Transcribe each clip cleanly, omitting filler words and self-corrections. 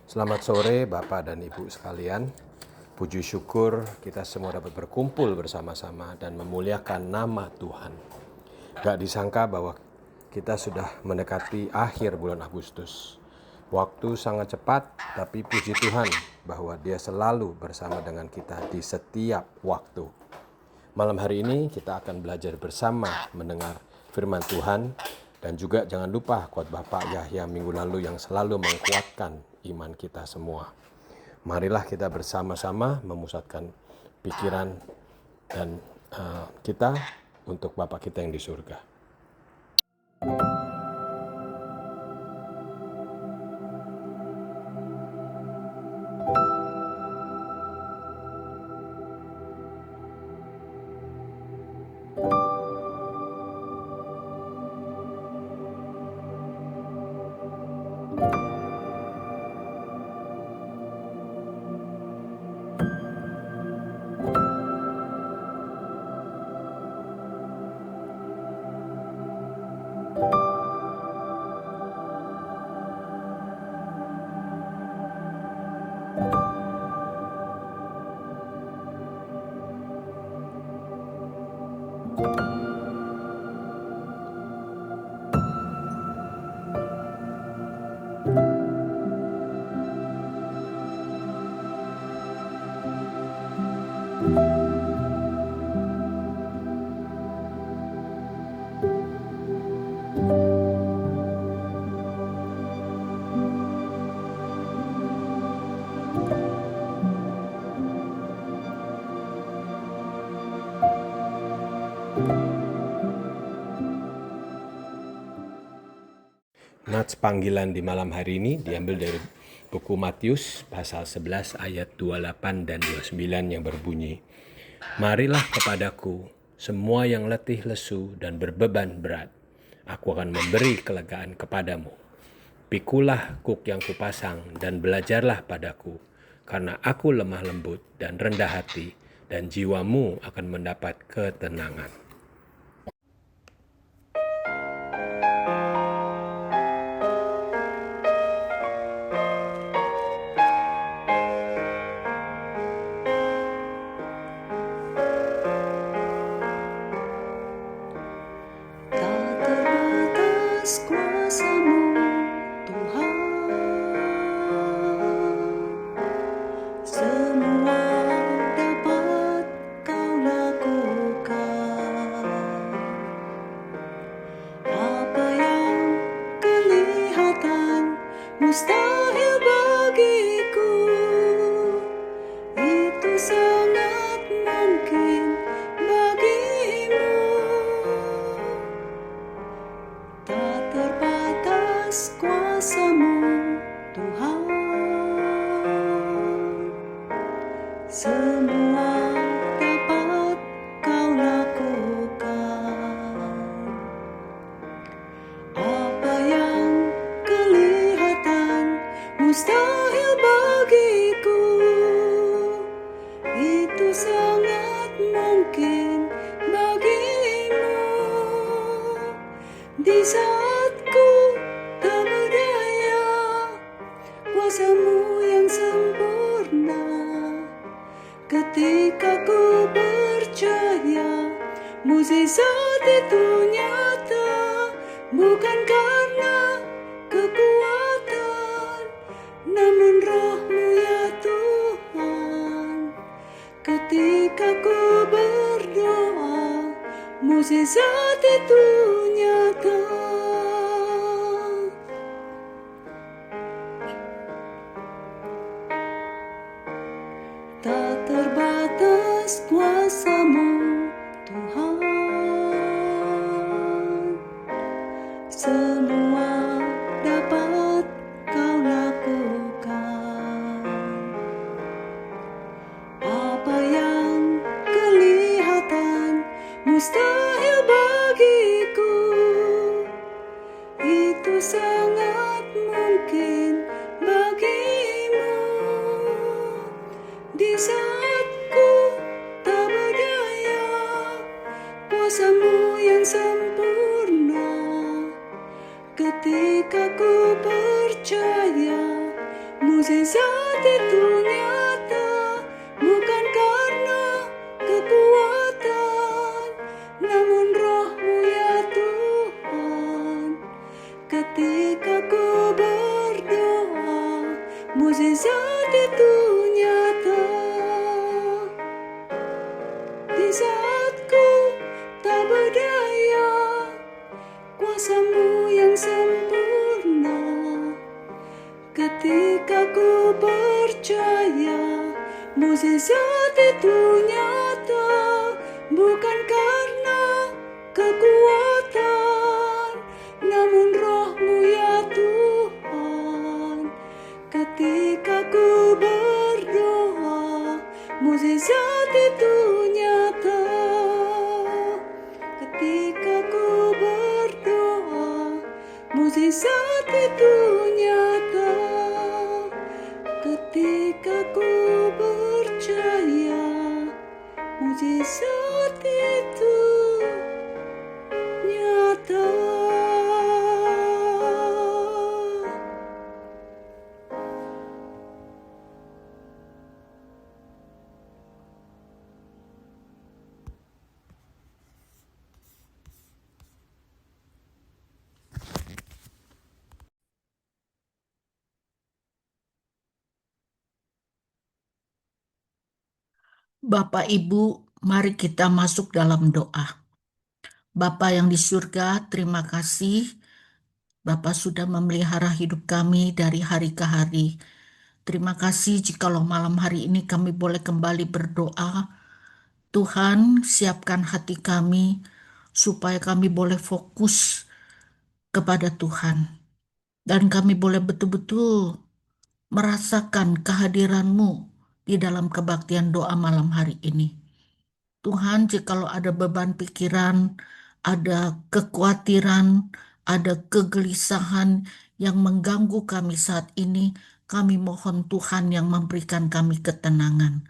Selamat sore Bapak dan Ibu sekalian. Puji syukur kita semua dapat berkumpul bersama-sama dan memuliakan nama Tuhan. Gak disangka bahwa kita sudah mendekati akhir bulan Agustus. Waktu sangat cepat, tapi puji Tuhan bahwa Dia selalu bersama dengan kita di setiap waktu. Malam hari ini kita akan belajar bersama mendengar firman Tuhan. Dan juga jangan lupa khotbah Pak Yahya minggu lalu yang selalu menguatkan iman kita semua. Marilah kita bersama-sama memusatkan pikiran dan kita untuk Bapa kita yang di surga. Nats panggilan di malam hari ini diambil dari buku Matius pasal 11 ayat 28 dan 29 yang berbunyi, "Marilah kepadaku semua yang letih lesu dan berbeban berat, aku akan memberi kelegaan kepadamu. Pikulah kuk yang kupasang dan belajarlah padaku, karena aku lemah lembut dan rendah hati, dan jiwamu akan mendapat ketenangan." Kuasa-Mu Tuhan, semua dapat Kau lakukan. Apa yang kelihatan mustahil bagiku, itu sangat mungkin bagimu. Tak terbatas kuasa-Mu Tuhan, semua dapat Kau lakukan. Apa yang kelihatan mustahil bagiku, itu sangat mungkin bagimu. Di saat ku tak berdaya, kuasa-Mu yang sempurna. Ketika ku percaya, mukjizat itu nyata. Bukan karena kekuatan, namun Roh-Mu ya Tuhan. Ketika ku berdoa, mukjizat itu nyata. Tak terbatas kuasa-Mu Tuhan, semua dapat Kau lakukan. Apa yang kelihatan mustahil bagiku, Mukjizat itu nyata, bukan karena kekuatan, namun roh-Mu ya Tuhan. Ketika ku berdoa, mukjizat itu nyata. Di saat ku tak berdaya, kuasa-Mu yang sempurna. Ketika ku percaya, mukjizat itu nyata, bukan karena kekuatan, namun roh-Mu ya Tuhan. Ketika ku berdoa, mukjizat itu nyata. Ketika ku berdoa, mukjizat itu nyata. Ketika ku percaya, mukjizat itu nyata. Bapak Ibu, mari kita masuk dalam doa. Bapa yang di surga, terima kasih Bapak sudah memelihara hidup kami dari hari ke hari. Terima kasih jikalau malam hari ini kami boleh kembali berdoa. Tuhan, siapkan hati kami supaya kami boleh fokus kepada Tuhan. Dan kami boleh betul-betul merasakan kehadiran-Mu di dalam kebaktian doa malam hari ini. Tuhan, jikalau ada beban pikiran, ada kekhawatiran, ada kegelisahan yang mengganggu kami saat ini, kami mohon Tuhan yang memberikan kami ketenangan.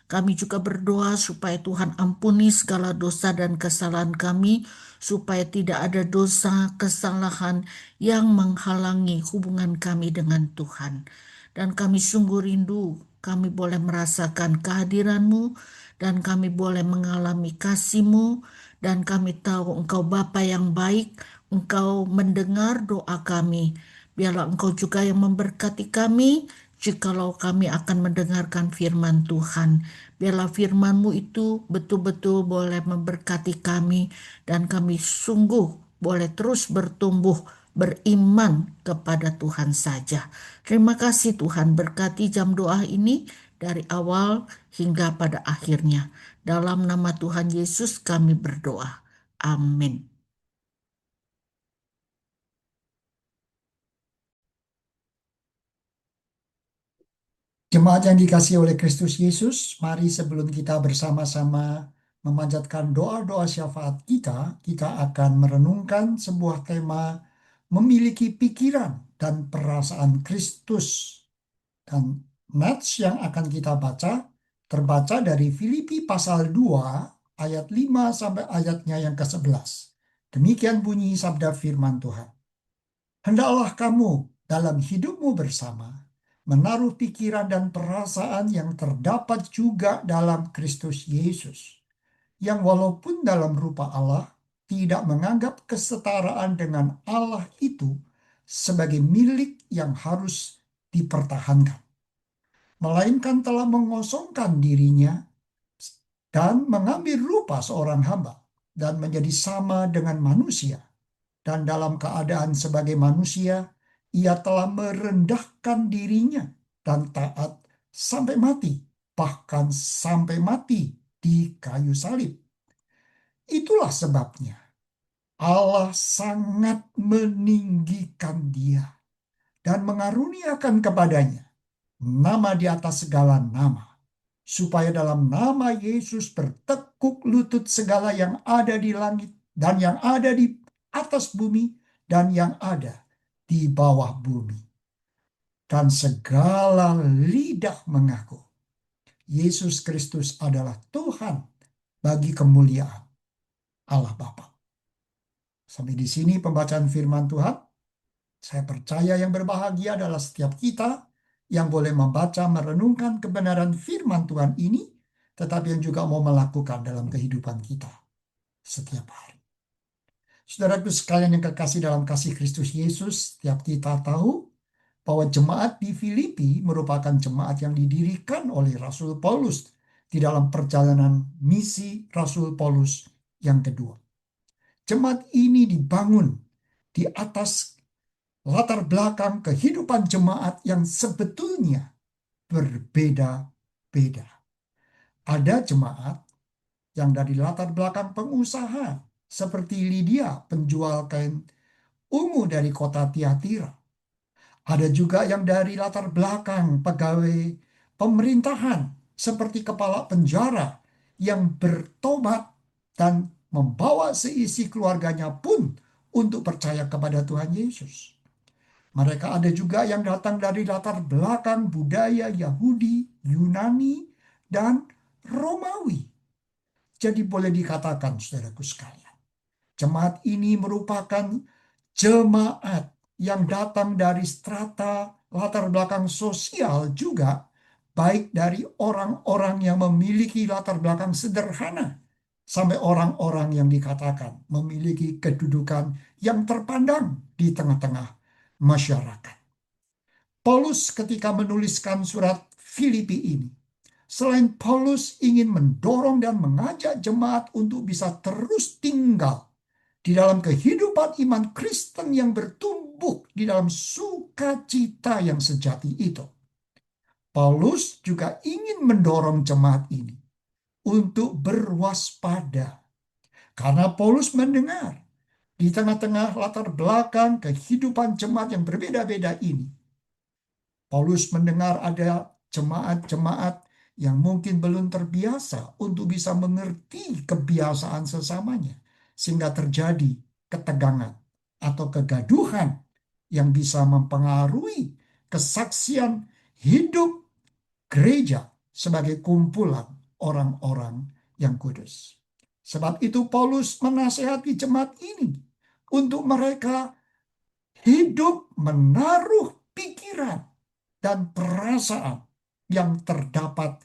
Kami juga berdoa supaya Tuhan ampuni segala dosa dan kesalahan kami, supaya tidak ada dosa, kesalahan yang menghalangi hubungan kami dengan Tuhan. Dan kami sungguh rindu, kami boleh merasakan kehadiran-Mu, dan kami boleh mengalami kasih-Mu, dan kami tahu Engkau Bapa yang baik, Engkau mendengar doa kami. Biarlah Engkau juga yang memberkati kami, jikalau kami akan mendengarkan firman Tuhan. Biarlah firman-Mu itu betul-betul boleh memberkati kami, dan kami sungguh boleh terus bertumbuh beriman kepada Tuhan saja. Terima kasih Tuhan, berkati jam doa ini dari awal hingga pada akhirnya. Dalam nama Tuhan Yesus kami berdoa. Amin. Jemaat yang dikasihi oleh Kristus Yesus, mari sebelum kita bersama-sama memanjatkan doa-doa syafaat kita akan merenungkan sebuah tema memiliki pikiran dan perasaan Kristus. Dan nats yang akan kita baca terbaca dari Filipi pasal 2 ayat 5 sampai ayatnya yang ke-11. Demikian bunyi sabda firman Tuhan. Hendaklah kamu dalam hidupmu bersama menaruh pikiran dan perasaan yang terdapat juga dalam Kristus Yesus, yang walaupun dalam rupa Allah tidak menganggap kesetaraan dengan Allah itu sebagai milik yang harus dipertahankan, melainkan telah mengosongkan dirinya dan mengambil rupa seorang hamba dan menjadi sama dengan manusia. Dan dalam keadaan sebagai manusia, ia telah merendahkan dirinya dan taat sampai mati, bahkan sampai mati di kayu salib. Itulah sebabnya Allah sangat meninggikan dia dan mengaruniakan kepadanya nama di atas segala nama, supaya dalam nama Yesus bertekuk lutut segala yang ada di langit dan yang ada di atas bumi dan yang ada di bawah bumi. Dan segala lidah mengaku Yesus Kristus adalah Tuhan bagi kemuliaan Allah Bapa. Sampai di sini pembacaan firman Tuhan. Saya percaya yang berbahagia adalah setiap kita yang boleh membaca, merenungkan kebenaran firman Tuhan ini, tetapi yang juga mau melakukan dalam kehidupan kita setiap hari. Saudaraku sekalian yang kekasih dalam kasih Kristus Yesus, setiap kita tahu bahwa jemaat di Filipi merupakan jemaat yang didirikan oleh Rasul Paulus di dalam perjalanan misi Rasul Paulus yang kedua. Jemaat ini dibangun di atas latar belakang kehidupan jemaat yang sebetulnya berbeda-beda. Ada jemaat yang dari latar belakang pengusaha, seperti Lydia, penjual kain ungu dari kota Tiatira. Ada juga yang dari latar belakang pegawai pemerintahan, seperti kepala penjara yang bertobat dan membawa seisi keluarganya pun untuk percaya kepada Tuhan Yesus. Mereka ada juga yang datang dari latar belakang budaya Yahudi, Yunani, dan Romawi. Jadi boleh dikatakan, saudaraku sekalian, jemaat ini merupakan jemaat yang datang dari strata latar belakang sosial juga, baik dari orang-orang yang memiliki latar belakang sederhana, sampai orang-orang yang dikatakan memiliki kedudukan yang terpandang di tengah-tengah masyarakat. Paulus ketika menuliskan surat Filipi ini, selain Paulus ingin mendorong dan mengajak jemaat untuk bisa terus tinggal di dalam kehidupan iman Kristen yang bertumbuh di dalam sukacita yang sejati itu, Paulus juga ingin mendorong jemaat ini untuk berwaspada. Karena Paulus mendengar di tengah-tengah latar belakang kehidupan jemaat yang berbeda-beda ini, Paulus mendengar ada jemaat-jemaat yang mungkin belum terbiasa untuk bisa mengerti kebiasaan sesamanya, sehingga terjadi ketegangan atau kegaduhan yang bisa mempengaruhi kesaksian hidup gereja sebagai kumpulan orang-orang yang kudus. Sebab itu Paulus menasihati jemaat ini untuk mereka hidup menaruh pikiran dan perasaan yang terdapat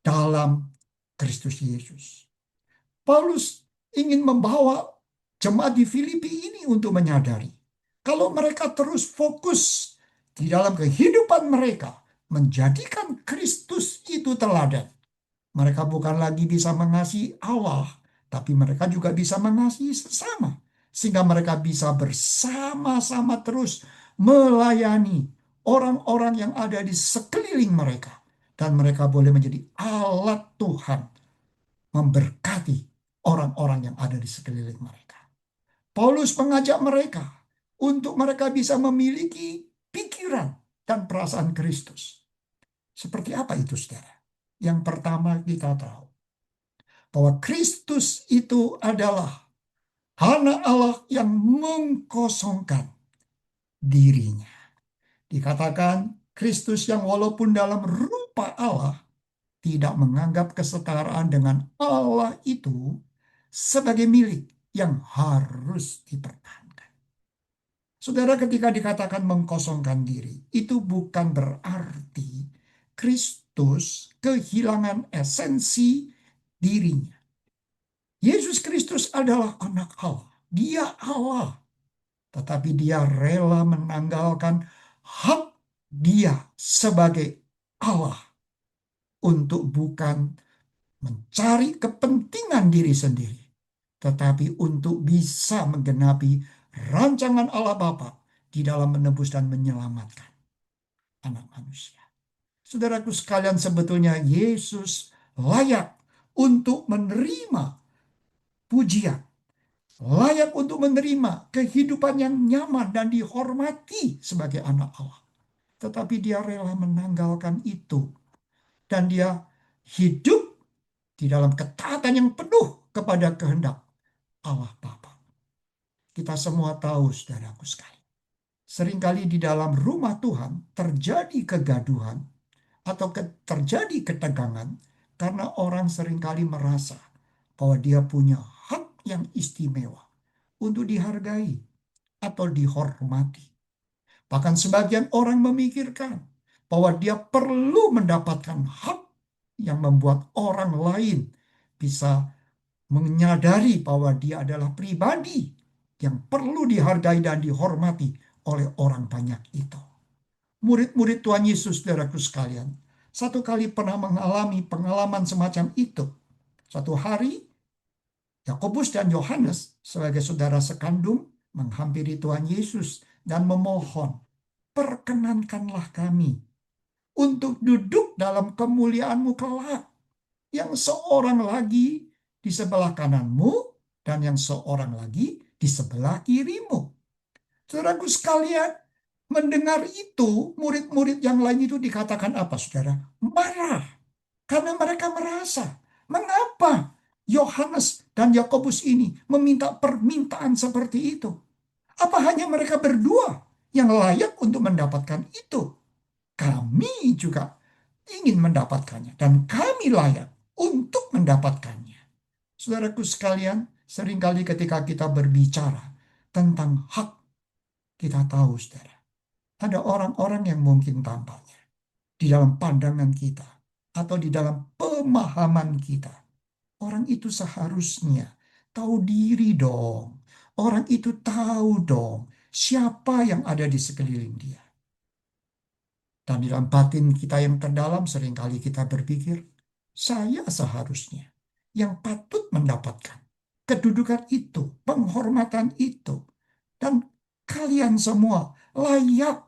dalam Kristus Yesus. Paulus ingin membawa jemaat di Filipi ini untuk menyadari kalau mereka terus fokus di dalam kehidupan mereka menjadikan Kristus itu teladan. Mereka bukan lagi bisa mengasihi Allah, tapi mereka juga bisa mengasihi sesama. Sehingga mereka bisa bersama-sama terus melayani orang-orang yang ada di sekeliling mereka. Dan mereka boleh menjadi alat Tuhan memberkati orang-orang yang ada di sekeliling mereka. Paulus mengajak mereka untuk mereka bisa memiliki pikiran dan perasaan Kristus. Seperti apa itu, saudara? Yang pertama kita tahu bahwa Kristus itu adalah anak Allah yang mengkosongkan dirinya. Dikatakan Kristus yang walaupun dalam rupa Allah tidak menganggap kesetaraan dengan Allah itu sebagai milik yang harus dipertahankan. Saudara, ketika dikatakan mengkosongkan diri, itu bukan berarti Kristus kehilangan esensi dirinya. Yesus Kristus adalah anak Allah. Dia Allah. Tetapi dia rela menanggalkan hak dia sebagai Allah untuk bukan mencari kepentingan diri sendiri, tetapi untuk bisa menggenapi rancangan Allah Bapa di dalam menebus dan menyelamatkan anak manusia. Saudaraku sekalian, sebetulnya Yesus layak untuk menerima pujian, layak untuk menerima kehidupan yang nyaman dan dihormati sebagai anak Allah. Tetapi dia rela menanggalkan itu. Dan dia hidup di dalam ketaatan yang penuh kepada kehendak Allah Bapa. Kita semua tahu, saudaraku sekalian, seringkali di dalam rumah Tuhan terjadi kegaduhan atau terjadi ketegangan karena orang seringkali merasa bahwa dia punya hak yang istimewa untuk dihargai atau dihormati. Bahkan sebagian orang memikirkan bahwa dia perlu mendapatkan hak yang membuat orang lain bisa menyadari bahwa dia adalah pribadi yang perlu dihargai dan dihormati oleh orang banyak itu. Murid-murid Tuhan Yesus, saudaraku sekalian, satu kali pernah mengalami pengalaman semacam itu. Suatu hari, Yakobus dan Yohanes sebagai saudara sekandung menghampiri Tuhan Yesus dan memohon, perkenankanlah kami untuk duduk dalam kemuliaan-Mu kelak, yang seorang lagi di sebelah kananmu dan yang seorang lagi di sebelah kirimu. Saudaraku sekalian, mendengar itu, murid-murid yang lain itu dikatakan apa, saudara? Marah. Karena mereka merasa, mengapa Yohanes dan Yakobus ini meminta permintaan seperti itu? Apa hanya mereka berdua yang layak untuk mendapatkan itu? Kami juga ingin mendapatkannya dan kami layak untuk mendapatkannya. Saudaraku sekalian, seringkali ketika kita berbicara tentang hak, kita tahu, saudara, ada orang-orang yang mungkin tampaknya di dalam pandangan kita atau di dalam pemahaman kita, orang itu seharusnya tahu diri dong. Orang itu tahu dong siapa yang ada di sekeliling dia. Dan di dalam batin kita yang terdalam seringkali kita berpikir, saya seharusnya yang patut mendapatkan kedudukan itu, penghormatan itu. Dan kalian semua layak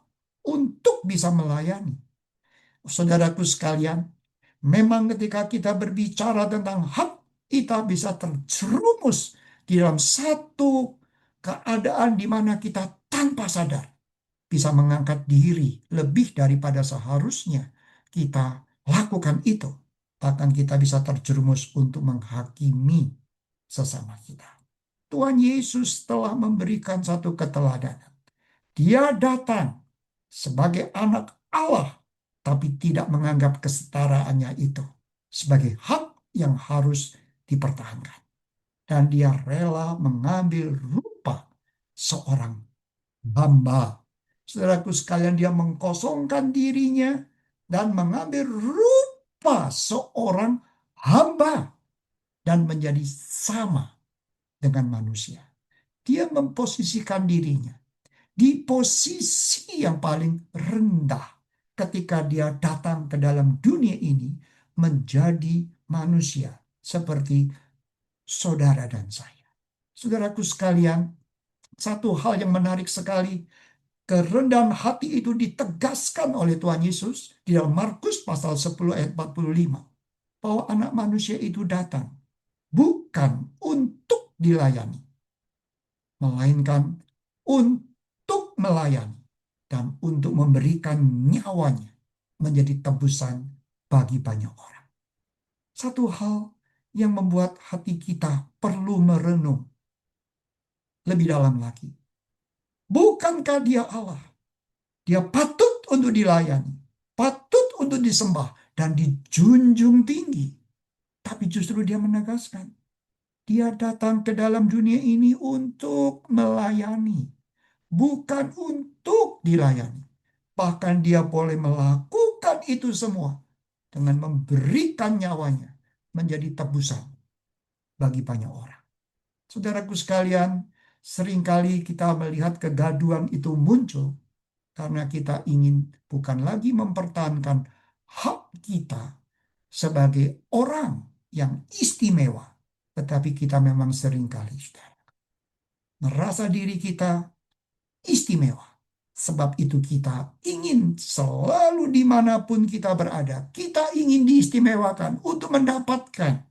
untuk bisa melayani. Saudaraku sekalian, memang ketika kita berbicara tentang hak, kita bisa terjerumus di dalam satu keadaan di mana kita tanpa sadar bisa mengangkat diri lebih daripada seharusnya kita lakukan itu. Bahkan kita bisa terjerumus untuk menghakimi sesama kita. Tuhan Yesus telah memberikan satu keteladanan. Dia datang sebagai anak Allah, tapi tidak menganggap kesetaraannya itu sebagai hak yang harus dipertahankan. Dan dia rela mengambil rupa seorang hamba. Saudaraku sekalian, dia mengkosongkan dirinya dan mengambil rupa seorang hamba dan menjadi sama dengan manusia. Dia memposisikan dirinya di posisi yang paling rendah ketika dia datang ke dalam dunia ini menjadi manusia seperti saudara dan saya. Saudaraku sekalian, satu hal yang menarik sekali, kerendahan hati itu ditegaskan oleh Tuhan Yesus di dalam Markus pasal 10 ayat 45. Bahwa anak manusia itu datang bukan untuk dilayani, melainkan untuk melayani dan untuk memberikan nyawanya menjadi tebusan bagi banyak orang. Satu hal yang membuat hati kita perlu merenung lebih dalam lagi. Bukankah dia Allah? Dia patut untuk dilayani, patut untuk disembah dan dijunjung tinggi. Tapi justru dia menegaskan, dia datang ke dalam dunia ini untuk melayani, bukan untuk dilayani. Bahkan dia boleh melakukan itu semua dengan memberikan nyawanya menjadi tebusan bagi banyak orang. Saudaraku sekalian, seringkali kita melihat kegaduhan itu muncul karena kita ingin bukan lagi mempertahankan hak kita sebagai orang yang istimewa, tetapi kita memang seringkali merasa diri kita istimewa. Sebab itu kita ingin selalu dimanapun kita berada, kita ingin diistimewakan untuk mendapatkan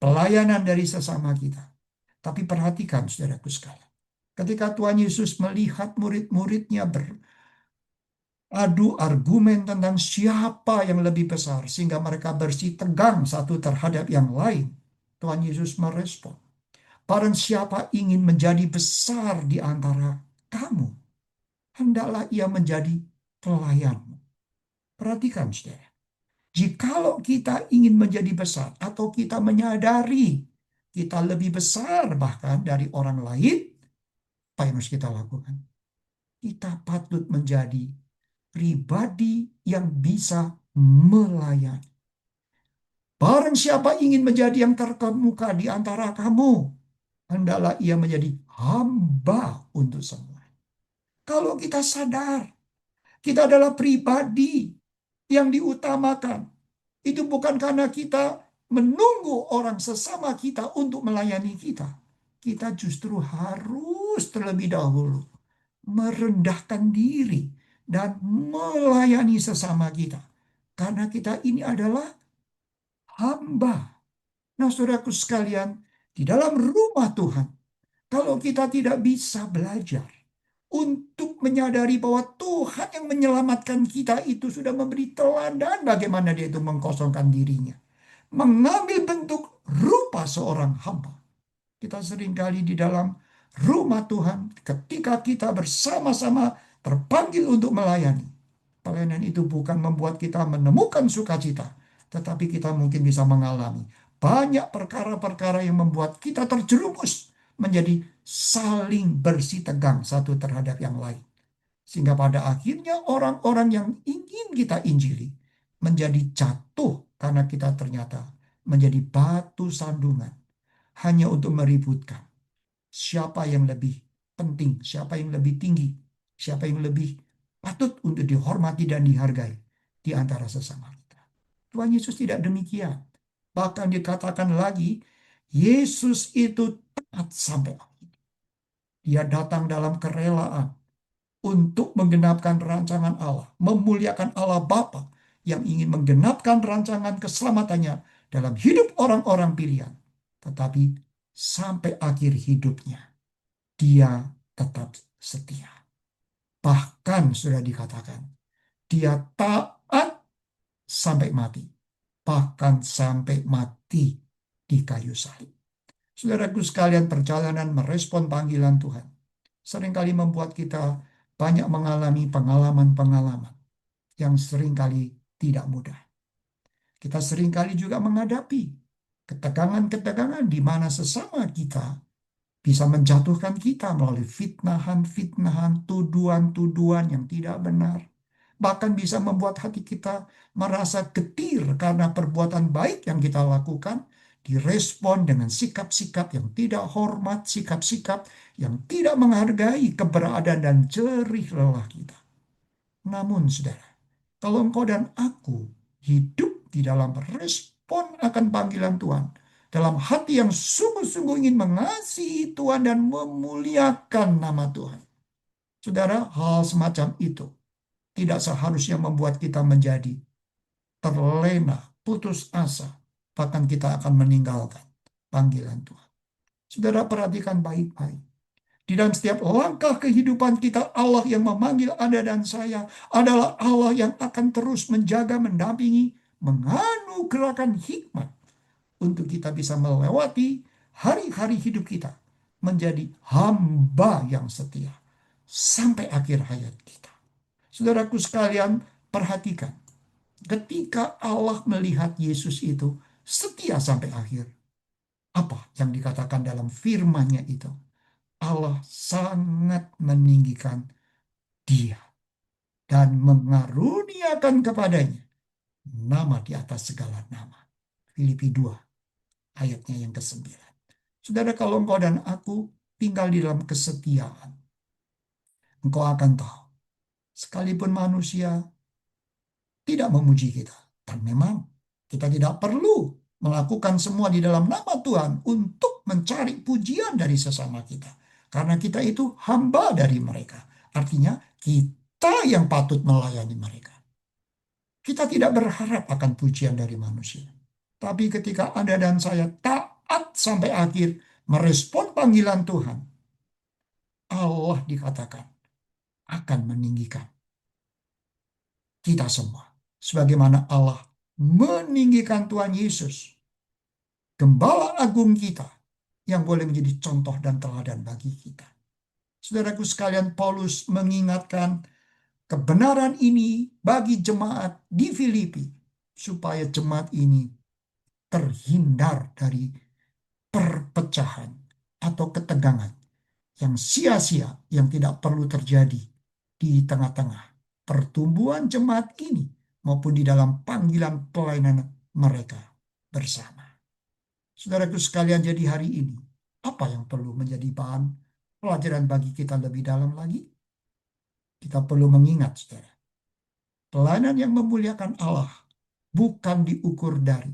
pelayanan dari sesama kita. Tapi perhatikan saudaraku sekalian, ketika Tuhan Yesus melihat murid-muridnya beradu argumen tentang siapa yang lebih besar sehingga mereka bersih tegang satu terhadap yang lain, Tuhan Yesus merespon, barang siapa ingin menjadi besar di antara kamu, hendaklah ia menjadi pelayanmu. Perhatikan saudara, jikalau kita ingin menjadi besar atau kita menyadari kita lebih besar bahkan dari orang lain, apa yang harus kita lakukan? Kita patut menjadi pribadi yang bisa melayani. Barang siapa ingin menjadi yang terkemuka di antara kamu, hendaklah ia menjadi hamba untuk semua. Kalau kita sadar, kita adalah pribadi yang diutamakan. Itu bukan karena kita menunggu orang sesama kita untuk melayani kita. Kita justru harus terlebih dahulu merendahkan diri dan melayani sesama kita. Karena kita ini adalah hamba. Nah, saudaraku sekalian, di dalam rumah Tuhan, kalau kita tidak bisa belajar untuk menyadari bahwa Tuhan yang menyelamatkan kita itu sudah memberi teladan bagaimana dia itu mengkosongkan dirinya, mengambil bentuk rupa seorang hamba. Kita seringkali di dalam rumah Tuhan, ketika kita bersama-sama terpanggil untuk melayani, pelayanan itu bukan membuat kita menemukan sukacita, tetapi kita mungkin bisa mengalami banyak perkara-perkara yang membuat kita terjerumus menjadi saling bersih tegang satu terhadap yang lain. Sehingga pada akhirnya orang-orang yang ingin kita injili menjadi jatuh karena kita ternyata menjadi batu sandungan hanya untuk meributkan siapa yang lebih penting, siapa yang lebih tinggi, siapa yang lebih patut untuk dihormati dan dihargai di antara sesama kita. Tuhan Yesus tidak demikian. Bahkan dikatakan lagi, Yesus itu taat sampai akhir. Dia datang dalam kerelaan untuk menggenapkan rancangan Allah, memuliakan Allah Bapa yang ingin menggenapkan rancangan keselamatannya dalam hidup orang-orang pilihan. Tetapi sampai akhir hidupnya, dia tetap setia. Bahkan sudah dikatakan, dia taat sampai mati. Bahkan sampai mati di kayu salib. Saudaraku sekalian, perjalanan merespon panggilan Tuhan seringkali membuat kita banyak mengalami pengalaman-pengalaman yang seringkali tidak mudah. Kita seringkali juga menghadapi ketegangan-ketegangan di mana sesama kita bisa menjatuhkan kita melalui fitnahan-fitnahan, tuduhan-tuduhan yang tidak benar. Bahkan bisa membuat hati kita merasa getir karena perbuatan baik yang kita lakukan direspon dengan sikap-sikap yang tidak hormat, sikap-sikap yang tidak menghargai keberadaan dan jerih lelah kita. Namun saudara, kalau engkau dan aku hidup di dalam respon akan panggilan Tuhan, dalam hati yang sungguh-sungguh ingin mengasihi Tuhan dan memuliakan nama Tuhan. Saudara, hal semacam itu tidak seharusnya membuat kita menjadi terlena, putus asa, bahkan kita akan meninggalkan panggilan Tuhan. Saudara, perhatikan baik-baik. Di dalam setiap langkah kehidupan kita, Allah yang memanggil Anda dan saya adalah Allah yang akan terus menjaga, mendampingi, menganugerahkan hikmat untuk kita bisa melewati hari-hari hidup kita menjadi hamba yang setia sampai akhir hayat kita. Saudaraku sekalian, perhatikan. Ketika Allah melihat Yesus itu setia sampai akhir, apa yang dikatakan dalam firman-Nya itu? Allah sangat meninggikan dia dan mengaruniakan kepadanya nama di atas segala nama. Filipi 2 ayatnya yang ke-9. Saudara, kalau engkau dan aku tinggal di dalam kesetiaan, engkau akan tahu, sekalipun manusia tidak memuji kita, dan memang kita tidak perlu melakukan semua di dalam nama Tuhan untuk mencari pujian dari sesama kita. Karena kita itu hamba dari mereka. Artinya kita yang patut melayani mereka. Kita tidak berharap akan pujian dari manusia. Tapi ketika Anda dan saya taat sampai akhir merespon panggilan Tuhan, Allah dikatakan akan meninggikan kita semua. Sebagaimana Allah meninggikan Tuhan Yesus, Gembala Agung kita, yang boleh menjadi contoh dan teladan bagi kita. Saudaraku sekalian, Paulus mengingatkan kebenaran ini bagi jemaat di Filipi, supaya jemaat ini terhindar dari perpecahan atau ketegangan yang sia-sia, yang tidak perlu terjadi di tengah-tengah pertumbuhan jemaat ini maupun di dalam panggilan pelayanan mereka bersama. Saudaraku sekalian, jadi hari ini, apa yang perlu menjadi bahan pelajaran bagi kita lebih dalam lagi? Kita perlu mengingat, saudara, pelayanan yang memuliakan Allah bukan diukur dari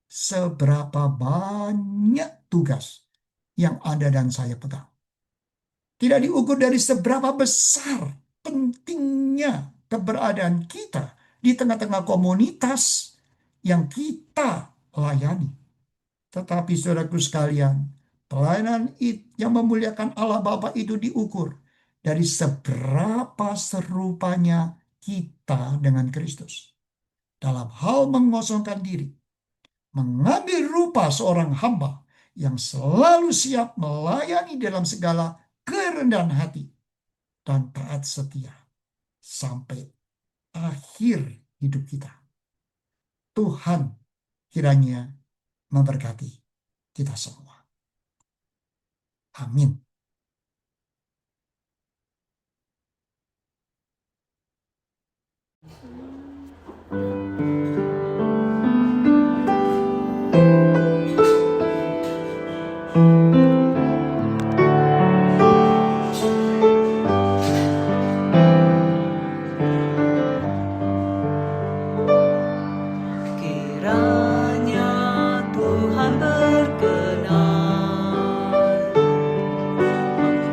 seberapa banyak tugas yang Anda dan saya pegang. Tidak diukur dari seberapa besar pentingnya keberadaan kita di tengah-tengah komunitas yang kita layani. Tetapi saudaraku sekalian, pelayanan yang memuliakan Allah Bapa itu diukur dari seberapa serupanya kita dengan Kristus. Dalam hal mengosongkan diri, mengambil rupa seorang hamba yang selalu siap melayani dalam segala kerendahan hati dan taat setia sampai akhir hidup kita. Tuhan kiranya memberkati kita semua. Amin. Kiranya Tuhan berkenan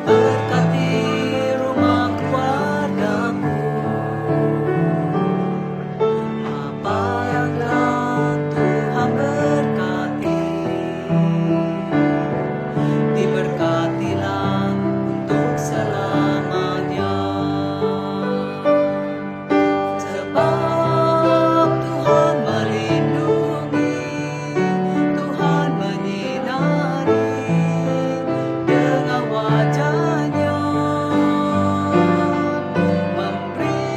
memberkati rumah keluargaku. Apa yang telah Tuhan berkati, diberkatilah untuk selamanya. Sebab Tuhan melindungi, Tuhan menyinari dengan wajah-Nya, memberi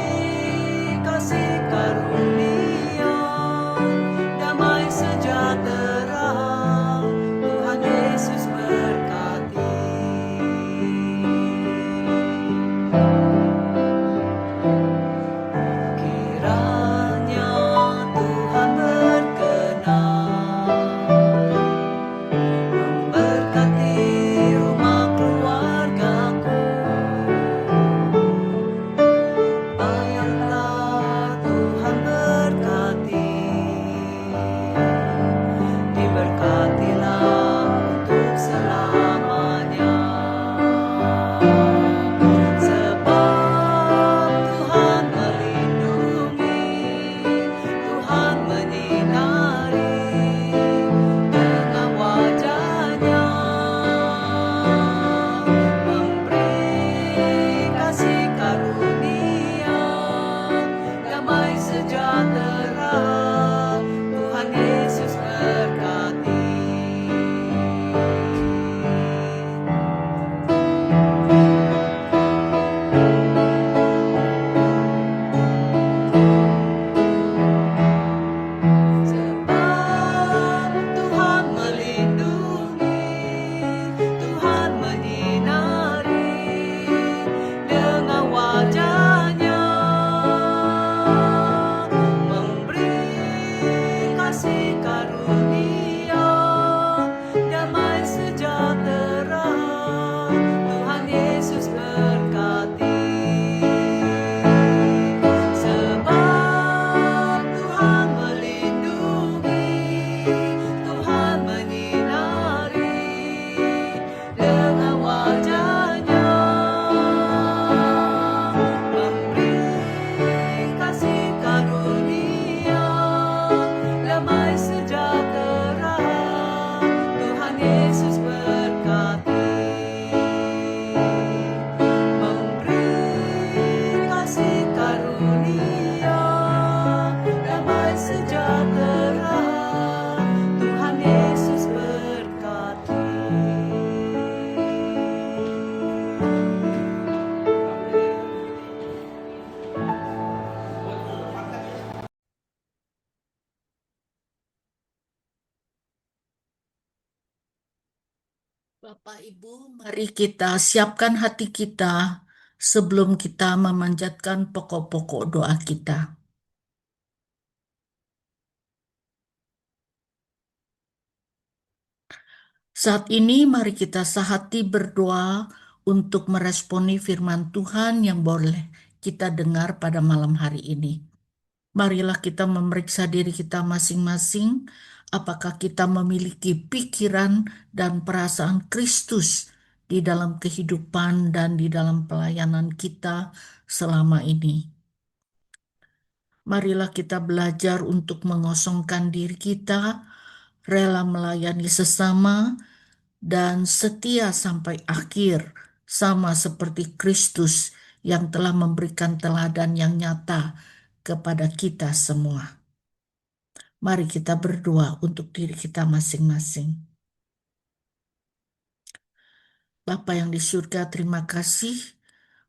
kasih karunia, damai sejahtera. Tuhan Yesus berkati. Kiranya Tuhan berkenan memberkati rumah keluargaku. Bayanglah Tuhan berkati, diberkatilah untuk selamanya. Sebab Tuhan melindungi, Tuhan menyinari dengan wajah-Nya, memberi kasih karunia, damai sejahtera. Tuhan Yesus berkati. Sebab Tuhan melindungi, Tuhan menyinari dengan wajah-Nya, memberi kasih karunia, damai sejahtera. Tuhan Yesus berkati. Sebab Tuhan melindungi, Tuhan menyinari dengan wajah-Nya, memberi kasih karunia, damai sejahtera. Tuhan Yesus berkati. Memberi kasih karunia, damai sejahtera. Tuhan Yesus berkati. Bapak Ibu, mari kita siapkan hati kita sebelum kita memanjatkan pokok-pokok doa kita. Saat ini mari kita sehati berdoa untuk meresponi firman Tuhan yang boleh kita dengar pada malam hari ini. Marilah kita memeriksa diri kita masing-masing, apakah kita memiliki pikiran dan perasaan Kristus di dalam kehidupan dan di dalam pelayanan kita selama ini. Marilah kita belajar untuk mengosongkan diri kita, rela melayani sesama, dan setia sampai akhir, sama seperti Kristus yang telah memberikan teladan yang nyata kepada kita semua. Mari kita berdoa untuk diri kita masing-masing. Bapa yang di surga, terima kasih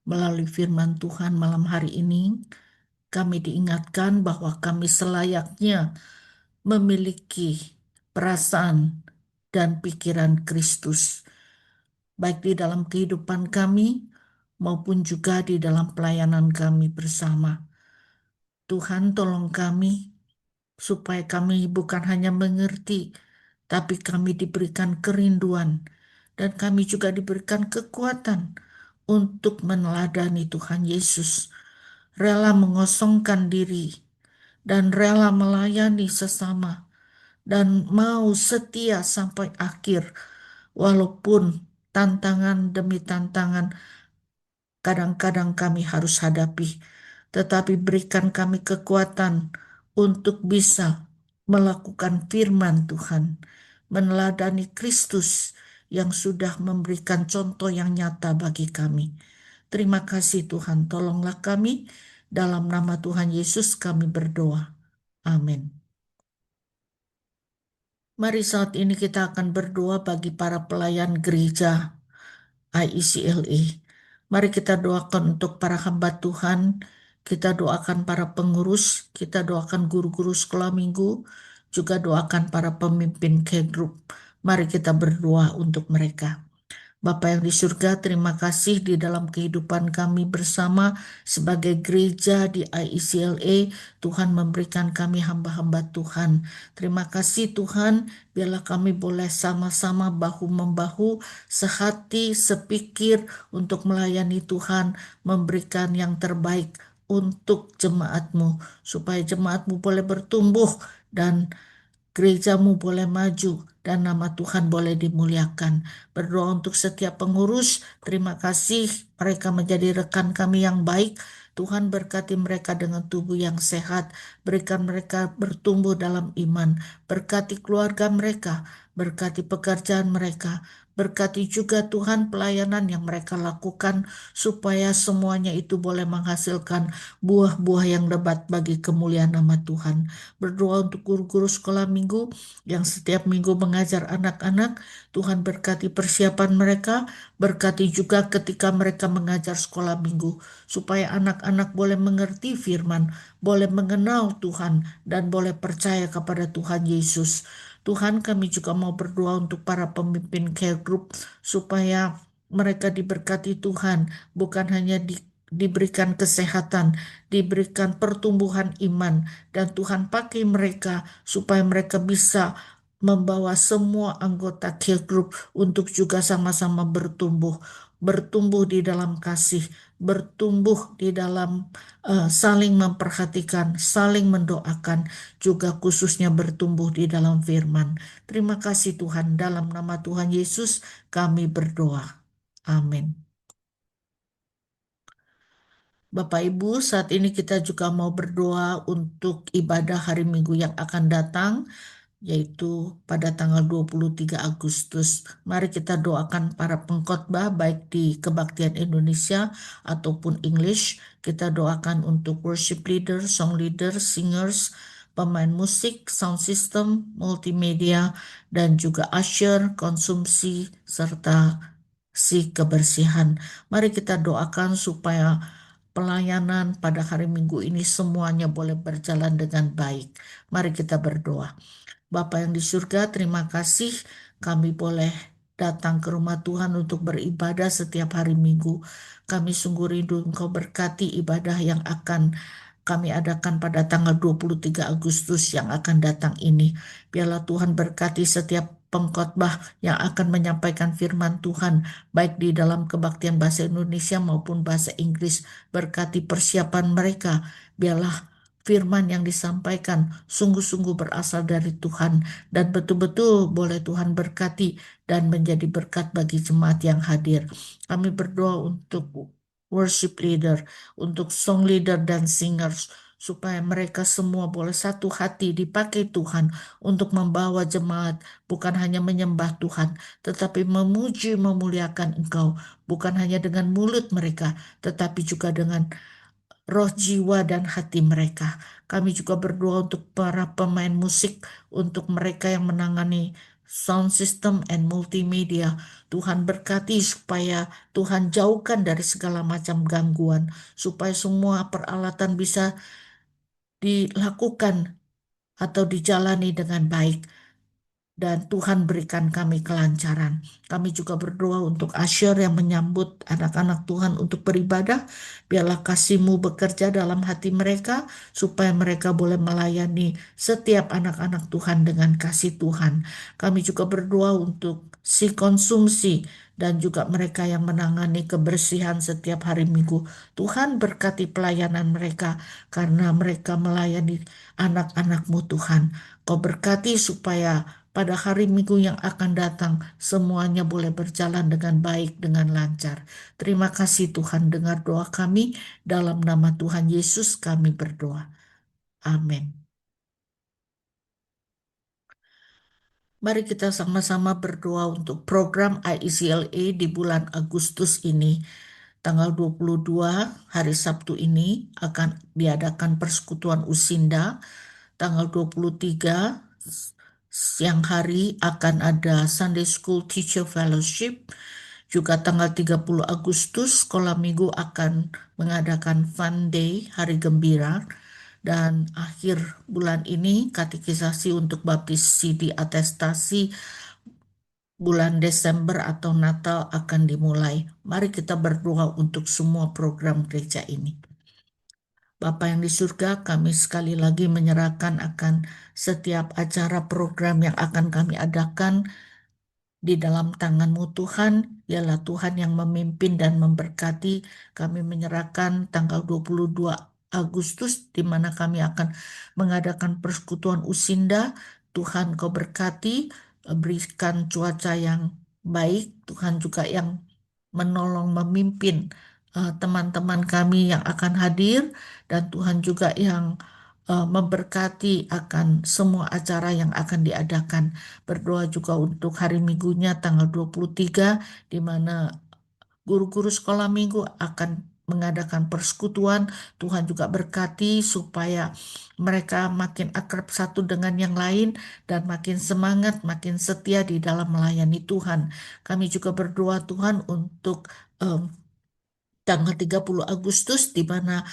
melalui firman Tuhan malam hari ini. Kami diingatkan bahwa kami selayaknya memiliki perasaan dan pikiran Kristus, baik di dalam kehidupan kami maupun juga di dalam pelayanan kami bersama. Tuhan, tolong kami supaya kami bukan hanya mengerti, tapi kami diberikan kerinduan dan kami juga diberikan kekuatan untuk meneladani Tuhan Yesus, rela mengosongkan diri dan rela melayani sesama dan mau setia sampai akhir walaupun tantangan demi tantangan kadang-kadang kami harus hadapi, tetapi berikan kami kekuatan untuk bisa melakukan firman Tuhan, meneladani Kristus yang sudah memberikan contoh yang nyata bagi kami. Terima kasih Tuhan, tolonglah kami. Dalam nama Tuhan Yesus kami berdoa. Amin. Mari saat ini kita akan berdoa bagi para pelayan gereja IECLA. Mari kita doakan untuk para hamba Tuhan, kita doakan para pengurus, kita doakan guru-guru sekolah minggu, juga doakan para pemimpin care group. Mari kita berdoa untuk mereka. Bapa yang di surga, terima kasih di dalam kehidupan kami bersama sebagai gereja di IECLA. Tuhan memberikan kami hamba-hamba Tuhan. Terima kasih Tuhan, biarlah kami boleh sama-sama bahu-membahu, sehati, sepikir untuk melayani Tuhan, memberikan yang terbaik untuk jemaat-Mu, supaya jemaat-Mu boleh bertumbuh dan gerejamu boleh maju dan nama Tuhan boleh dimuliakan. Berdoa untuk setiap pengurus, terima kasih mereka menjadi rekan kami yang baik. Tuhan berkati mereka dengan tubuh yang sehat, berikan mereka bertumbuh dalam iman, berkati keluarga mereka, berkati pekerjaan mereka, berkati juga Tuhan pelayanan yang mereka lakukan supaya semuanya itu boleh menghasilkan buah-buah yang lebat bagi kemuliaan nama Tuhan. Berdoa untuk guru-guru sekolah minggu yang setiap minggu mengajar anak-anak. Tuhan berkati persiapan mereka, berkati juga ketika mereka mengajar sekolah minggu, supaya anak-anak boleh mengerti firman, boleh mengenal Tuhan, dan boleh percaya kepada Tuhan Yesus. Tuhan, kami juga mau berdoa untuk para pemimpin care group, supaya mereka diberkati Tuhan, bukan hanya diberikan kesehatan, diberikan pertumbuhan iman, dan Tuhan pakai mereka supaya mereka bisa membawa semua anggota care group untuk juga sama-sama bertumbuh di dalam kasih, bertumbuh di dalam saling memperhatikan, saling mendoakan, juga khususnya bertumbuh di dalam firman. Terima kasih Tuhan, dalam nama Tuhan Yesus kami berdoa. Amin. Bapak Ibu, saat ini kita juga mau berdoa untuk ibadah hari Minggu yang akan datang, yaitu pada tanggal 23 Agustus. Mari kita doakan para pengkhotbah baik di Kebaktian Indonesia ataupun English. Kita doakan untuk worship leader, song leader, singers, pemain musik, sound system, multimedia, dan juga usher, konsumsi, serta si kebersihan. Mari kita doakan supaya pelayanan pada hari Minggu ini semuanya boleh berjalan dengan baik. Mari kita berdoa. Bapa yang di surga, terima kasih kami boleh datang ke rumah Tuhan untuk beribadah setiap hari Minggu. Kami sungguh rindu Engkau berkati ibadah yang akan kami adakan pada tanggal 23 Agustus yang akan datang ini. Biarlah Tuhan berkati setiap pengkhotbah yang akan menyampaikan firman Tuhan, baik di dalam kebaktian bahasa Indonesia maupun bahasa Inggris. Berkati persiapan mereka. Biarlah firman yang disampaikan sungguh-sungguh berasal dari Tuhan dan betul-betul boleh Tuhan berkati dan menjadi berkat bagi jemaat yang hadir. Kami berdoa untuk worship leader, untuk song leader dan singers, supaya mereka semua boleh satu hati dipakai Tuhan untuk membawa jemaat, bukan hanya menyembah Tuhan, tetapi memuji, memuliakan Engkau, bukan hanya dengan mulut mereka, tetapi juga dengan roh, jiwa, dan hati mereka. Kami juga berdoa untuk para pemain musik, untuk mereka yang menangani sound system and multimedia. Tuhan berkati supaya Tuhan jauhkan dari segala macam gangguan, supaya semua peralatan bisa dilakukan atau dijalani dengan baik dan Tuhan berikan kami kelancaran. Kami juga berdoa untuk Asher yang menyambut anak-anak Tuhan untuk beribadah. Biarlah kasih-Mu bekerja dalam hati mereka supaya mereka boleh melayani setiap anak-anak Tuhan dengan kasih Tuhan. Kami juga berdoa untuk si konsumsi dan juga mereka yang menangani kebersihan setiap hari Minggu. Tuhan berkati pelayanan mereka karena mereka melayani anak-anak-Mu Tuhan. Kau berkati supaya pada hari Minggu yang akan datang, semuanya boleh berjalan dengan baik, dengan lancar. Terima kasih Tuhan, dengar doa kami. Dalam nama Tuhan Yesus kami berdoa. Amin. Mari kita sama-sama berdoa untuk program IECLA di bulan Agustus ini. Tanggal 22 hari Sabtu ini akan diadakan persekutuan Usinda. Tanggal 23 siang hari akan ada Sunday School Teacher Fellowship. Juga tanggal 30 Agustus sekolah minggu akan mengadakan Fun Day, Hari Gembira. Dan akhir bulan ini katekisasi untuk baptisi di atestasi bulan Desember atau Natal akan dimulai. Mari kita berdoa untuk semua program gereja ini. Bapa yang di surga, kami sekali lagi menyerahkan akan setiap acara program yang akan kami adakan di dalam tangan-Mu Tuhan. Ialah Tuhan yang memimpin dan memberkati. Kami menyerahkan tanggal 22 Agustus di mana kami akan mengadakan persekutuan Usinda. Tuhan Kau berkati, berikan cuaca yang baik. Tuhan juga yang menolong memimpin teman-teman kami yang akan hadir dan Tuhan juga yang memberkati akan semua acara yang akan diadakan. Berdoa juga untuk hari Minggunya tanggal 23 di mana guru-guru sekolah minggu akan mengadakan persekutuan. Tuhan juga berkati supaya mereka makin akrab satu dengan yang lain dan makin semangat, makin setia di dalam melayani Tuhan. Kami juga berdoa Tuhan untuk tanggal 30 Agustus di mana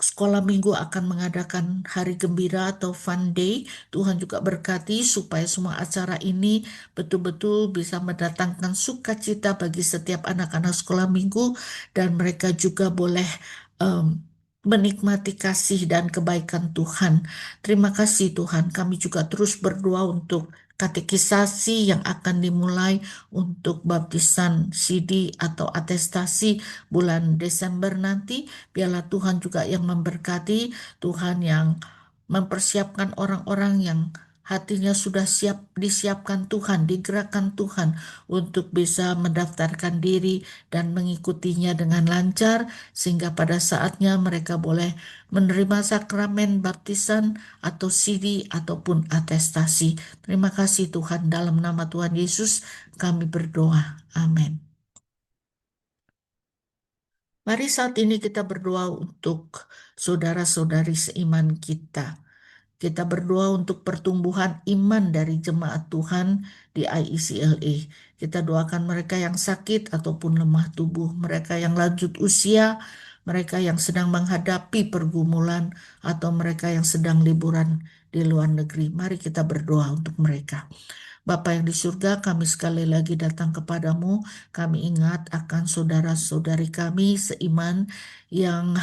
sekolah minggu akan mengadakan hari gembira atau fun day. Tuhan juga berkati supaya semua acara ini betul-betul bisa mendatangkan sukacita bagi setiap anak-anak sekolah minggu dan mereka juga boleh em, menikmati kasih dan kebaikan Tuhan. Terima kasih Tuhan. Kami juga terus berdoa untuk katekisasi yang akan dimulai untuk baptisan CD atau atestasi bulan Desember nanti. Biarlah Tuhan juga yang memberkati, Tuhan yang mempersiapkan orang-orang yang hatinya sudah siap disiapkan Tuhan, digerakkan Tuhan untuk bisa mendaftarkan diri dan mengikutinya dengan lancar sehingga pada saatnya mereka boleh menerima sakramen baptisan atau CD ataupun atestasi. Terima kasih Tuhan, dalam nama Tuhan Yesus kami berdoa. Amin. Mari saat ini kita berdoa untuk saudara-saudari seiman kita. Kita berdoa untuk pertumbuhan iman dari jemaat Tuhan di IECLA. Kita doakan mereka yang sakit ataupun lemah tubuh, mereka yang lanjut usia, mereka yang sedang menghadapi pergumulan, atau mereka yang sedang liburan di luar negeri. Mari kita berdoa untuk mereka. Bapa yang di surga, kami sekali lagi datang kepadamu. Kami ingat akan saudara-saudari kami seiman yang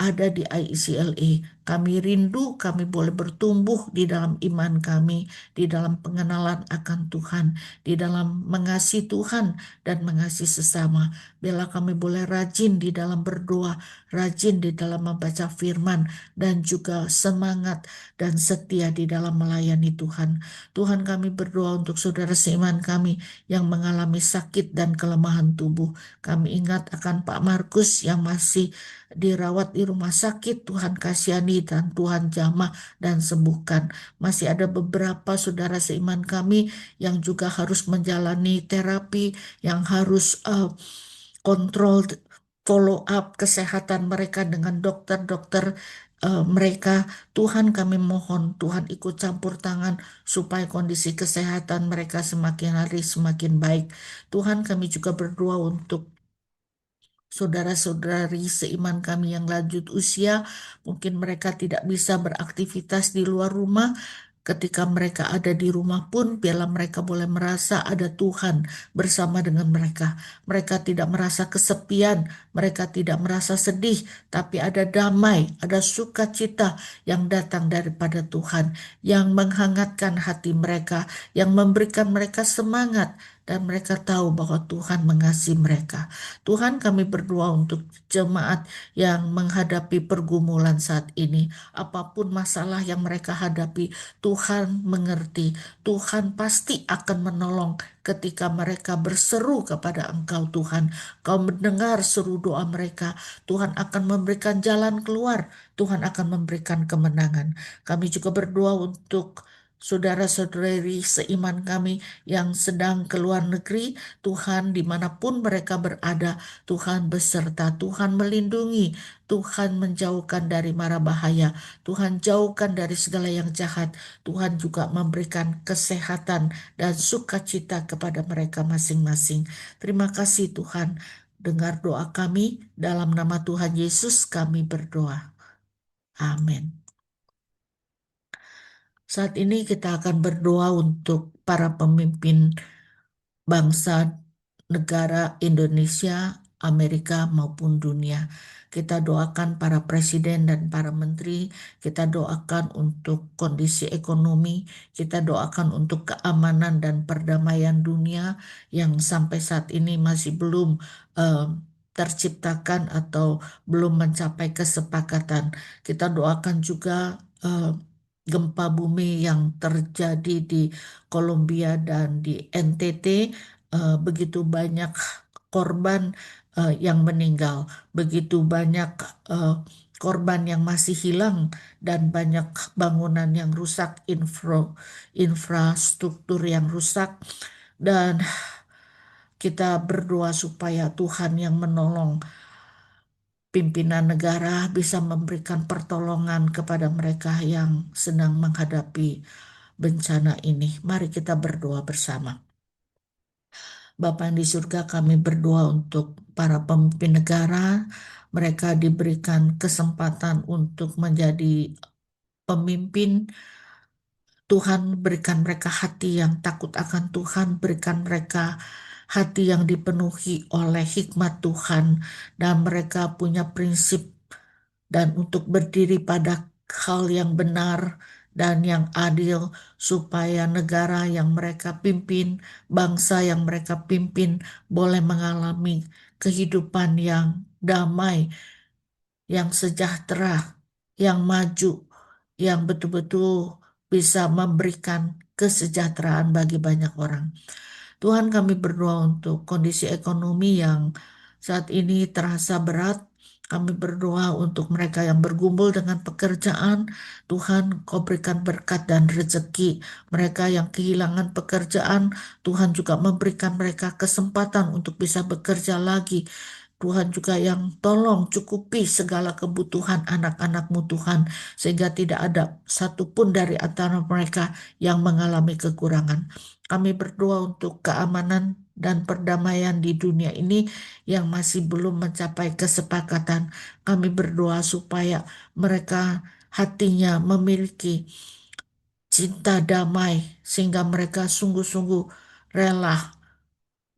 ada di IECLA. Kami rindu kami boleh bertumbuh di dalam iman kami, di dalam pengenalan akan Tuhan, di dalam mengasihi Tuhan dan mengasihi sesama. Bila kami boleh rajin di dalam berdoa, rajin di dalam membaca firman, dan juga semangat dan setia di dalam melayani Tuhan. Tuhan, kami berdoa untuk saudara seiman kami yang mengalami sakit dan kelemahan tubuh. Kami ingat akan Pak Markus yang masih dirawat di rumah sakit. Tuhan kasihani dan Tuhan jamah dan sembuhkan. Masih ada beberapa saudara seiman kami yang juga harus menjalani terapi, yang harus kontrol, follow up kesehatan mereka dengan dokter-dokter mereka. Tuhan, kami mohon Tuhan ikut campur tangan supaya kondisi kesehatan mereka semakin hari semakin baik. Tuhan, kami juga berdoa untuk saudara-saudari seiman kami yang lanjut usia, mungkin mereka tidak bisa beraktivitas di luar rumah. Ketika mereka ada di rumah pun, biarlah mereka boleh merasa ada Tuhan bersama dengan mereka. Mereka tidak merasa kesepian, mereka tidak merasa sedih, tapi ada damai, ada sukacita yang datang daripada Tuhan, yang menghangatkan hati mereka, yang memberikan mereka semangat, dan mereka tahu bahwa Tuhan mengasihi mereka. Tuhan, kami berdoa untuk jemaat yang menghadapi pergumulan saat ini. Apapun masalah yang mereka hadapi, Tuhan mengerti. Tuhan pasti akan menolong ketika mereka berseru kepada Engkau, Tuhan. Kau mendengar seru doa mereka. Tuhan akan memberikan jalan keluar. Tuhan akan memberikan kemenangan. Kami juga berdoa untuk saudara-saudari seiman kami yang sedang ke luar negeri. Tuhan, dimanapun mereka berada, Tuhan beserta, Tuhan melindungi, Tuhan menjauhkan dari mara bahaya, Tuhan jauhkan dari segala yang jahat. Tuhan juga memberikan kesehatan dan sukacita kepada mereka masing-masing. Terima kasih Tuhan. Dengar doa kami, dalam nama Tuhan Yesus kami berdoa. Amin. Saat ini kita akan berdoa untuk para pemimpin bangsa negara Indonesia, Amerika maupun dunia. Kita doakan para presiden dan para menteri, kita doakan untuk kondisi ekonomi, kita doakan untuk keamanan dan perdamaian dunia yang sampai saat ini masih belum terciptakan atau belum mencapai kesepakatan. Kita doakan juga gempa bumi yang terjadi di Kolombia dan di NTT, begitu banyak korban yang meninggal, begitu banyak korban yang masih hilang, dan banyak bangunan yang rusak, infrastruktur yang rusak, dan kita berdoa supaya Tuhan yang menolong pimpinan negara bisa memberikan pertolongan kepada mereka yang sedang menghadapi bencana ini. Mari kita berdoa bersama. Bapa yang di surga, kami berdoa untuk para pemimpin negara. Mereka diberikan kesempatan untuk menjadi pemimpin. Tuhan, berikan mereka hati yang takut akan Tuhan, berikan mereka hati yang dipenuhi oleh hikmat Tuhan, dan mereka punya prinsip dan untuk berdiri pada hal yang benar dan yang adil, supaya negara yang mereka pimpin, bangsa yang mereka pimpin boleh mengalami kehidupan yang damai, yang sejahtera, yang maju, yang betul-betul bisa memberikan kesejahteraan bagi banyak orang. Tuhan, kami berdoa untuk kondisi ekonomi yang saat ini terasa berat. Kami berdoa untuk mereka yang bergumul dengan pekerjaan. Tuhan, Kau berikan berkat dan rezeki. Mereka yang kehilangan pekerjaan, Tuhan juga memberikan mereka kesempatan untuk bisa bekerja lagi. Tuhan juga yang tolong cukupi segala kebutuhan anak-anak-Mu Tuhan, sehingga tidak ada satupun dari antara mereka yang mengalami kekurangan. Kami berdoa untuk keamanan dan perdamaian di dunia ini yang masih belum mencapai kesepakatan. Kami berdoa supaya mereka hatinya memiliki cinta damai sehingga mereka sungguh-sungguh rela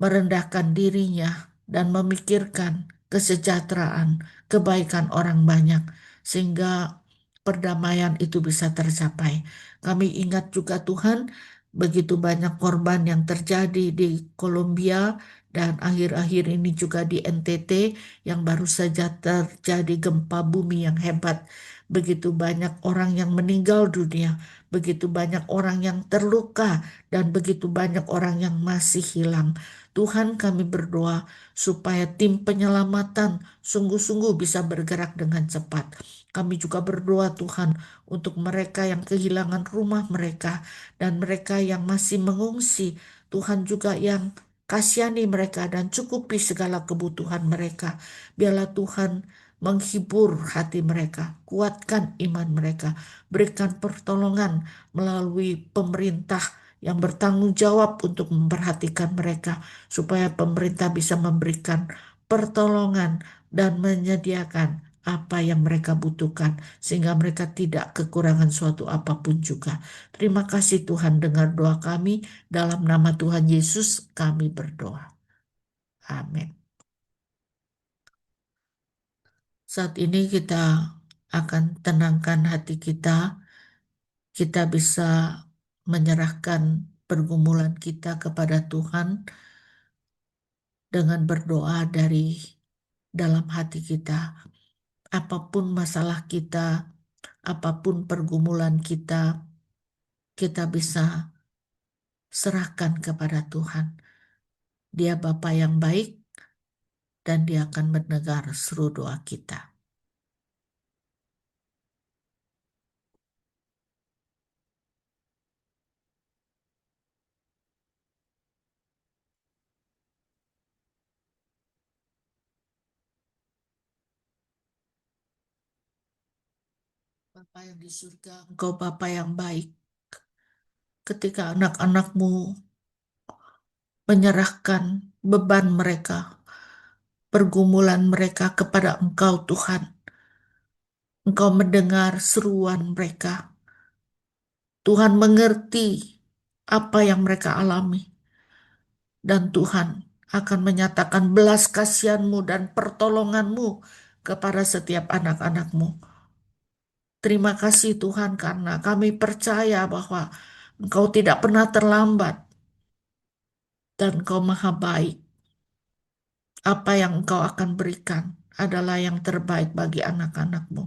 merendahkan dirinya dan memikirkan kesejahteraan, kebaikan orang banyak, sehingga perdamaian itu bisa tercapai. Kami ingat juga Tuhan, begitu banyak korban yang terjadi di Kolombia dan akhir-akhir ini juga di NTT yang baru saja terjadi gempa bumi yang hebat. Begitu banyak orang yang meninggal dunia, begitu banyak orang yang terluka, dan begitu banyak orang yang masih hilang. Tuhan, kami berdoa supaya tim penyelamatan sungguh-sungguh bisa bergerak dengan cepat. Kami juga berdoa Tuhan untuk mereka yang kehilangan rumah mereka dan mereka yang masih mengungsi. Tuhan juga yang kasihani mereka dan cukupi segala kebutuhan mereka. Biarlah Tuhan menghibur hati mereka, kuatkan iman mereka, berikan pertolongan melalui pemerintah yang bertanggung jawab untuk memperhatikan mereka, supaya pemerintah bisa memberikan pertolongan dan menyediakan apa yang mereka butuhkan, sehingga mereka tidak kekurangan suatu apapun juga. Terima kasih Tuhan, dengar doa kami, dalam nama Tuhan Yesus kami berdoa. Amin. Saat ini kita akan tenangkan hati kita. Kita bisa menyerahkan pergumulan kita kepada Tuhan dengan berdoa dari dalam hati kita. Apapun masalah kita, apapun pergumulan kita, kita bisa serahkan kepada Tuhan. Dia Bapa yang baik dan Dia akan mendengar seluruh doa kita. Bapa yang di surga, Engkau Bapa yang baik. Ketika anak-anak-Mu menyerahkan beban mereka, pergumulan mereka kepada Engkau Tuhan, Engkau mendengar seruan mereka. Tuhan mengerti apa yang mereka alami. Dan Tuhan akan menyatakan belas kasihan-Mu dan pertolongan-Mu kepada setiap anak-anak-Mu. Terima kasih Tuhan, karena kami percaya bahwa Engkau tidak pernah terlambat dan Engkau maha baik. Apa yang Engkau akan berikan adalah yang terbaik bagi anak-anak-Mu.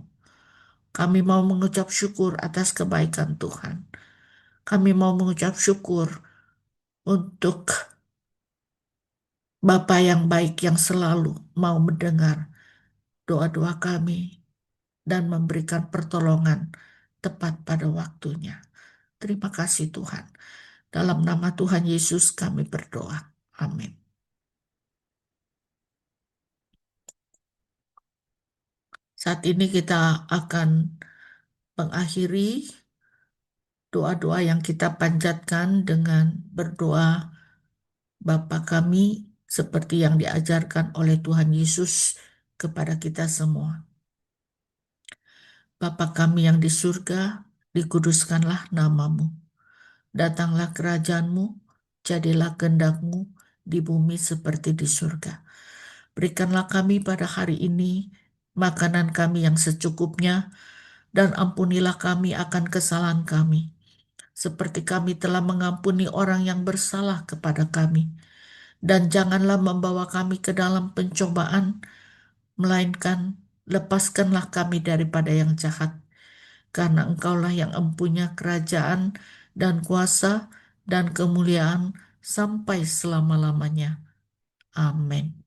Kami mau mengucap syukur atas kebaikan Tuhan. Kami mau mengucap syukur untuk Bapa yang baik yang selalu mau mendengar doa-doa kami dan memberikan pertolongan tepat pada waktunya. Terima kasih Tuhan. Dalam nama Tuhan Yesus kami berdoa. Amin. Saat ini kita akan mengakhiri doa-doa yang kita panjatkan dengan berdoa Bapa kami seperti yang diajarkan oleh Tuhan Yesus kepada kita semua. Bapa kami yang di surga, dikuduskanlah nama-Mu. Datanglah kerajaan-Mu, jadilah kehendak-Mu di bumi seperti di surga. Berikanlah kami pada hari ini makanan kami yang secukupnya, dan ampunilah kami akan kesalahan kami, seperti kami telah mengampuni orang yang bersalah kepada kami. Dan janganlah membawa kami ke dalam pencobaan, melainkan lepaskanlah kami daripada yang jahat. Karena Engkaulah yang empunya kerajaan dan kuasa dan kemuliaan sampai selama-lamanya. Amin.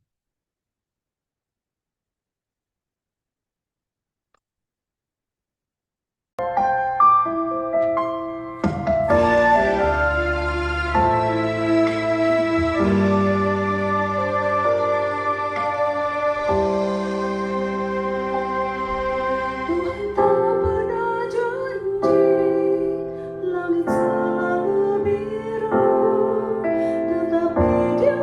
Tuhan tak pernah janji langit selalu biru, tetapi Dia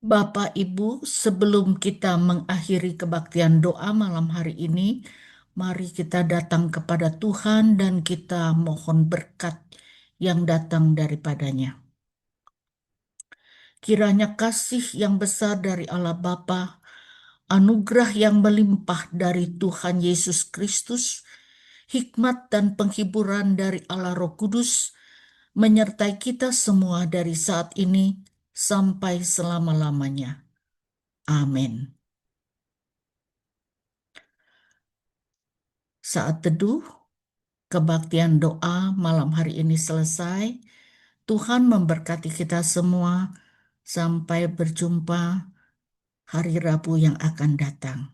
Bapak Ibu, sebelum kita mengakhiri kebaktian doa malam hari ini, mari kita datang kepada Tuhan dan kita mohon berkat yang datang daripadanya. Kiranya kasih yang besar dari Allah Bapa, anugerah yang melimpah dari Tuhan Yesus Kristus, hikmat dan penghiburan dari Allah Roh Kudus, menyertai kita semua dari saat ini sampai selama-lamanya. Amin. Saat teduh, kebaktian doa malam hari ini selesai. Tuhan memberkati kita semua. Sampai berjumpa hari Rabu yang akan datang.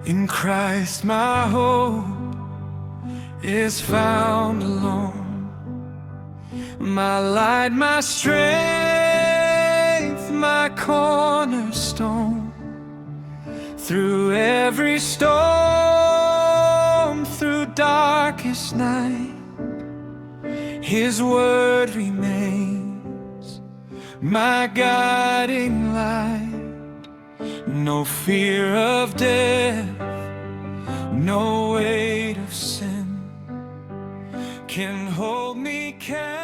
In Christ my hope is found alone, my light, my strength, my cornerstone. Through every storm, through darkest night, His word remains my guiding light. No fear of death, no weight of sin can hold me captive.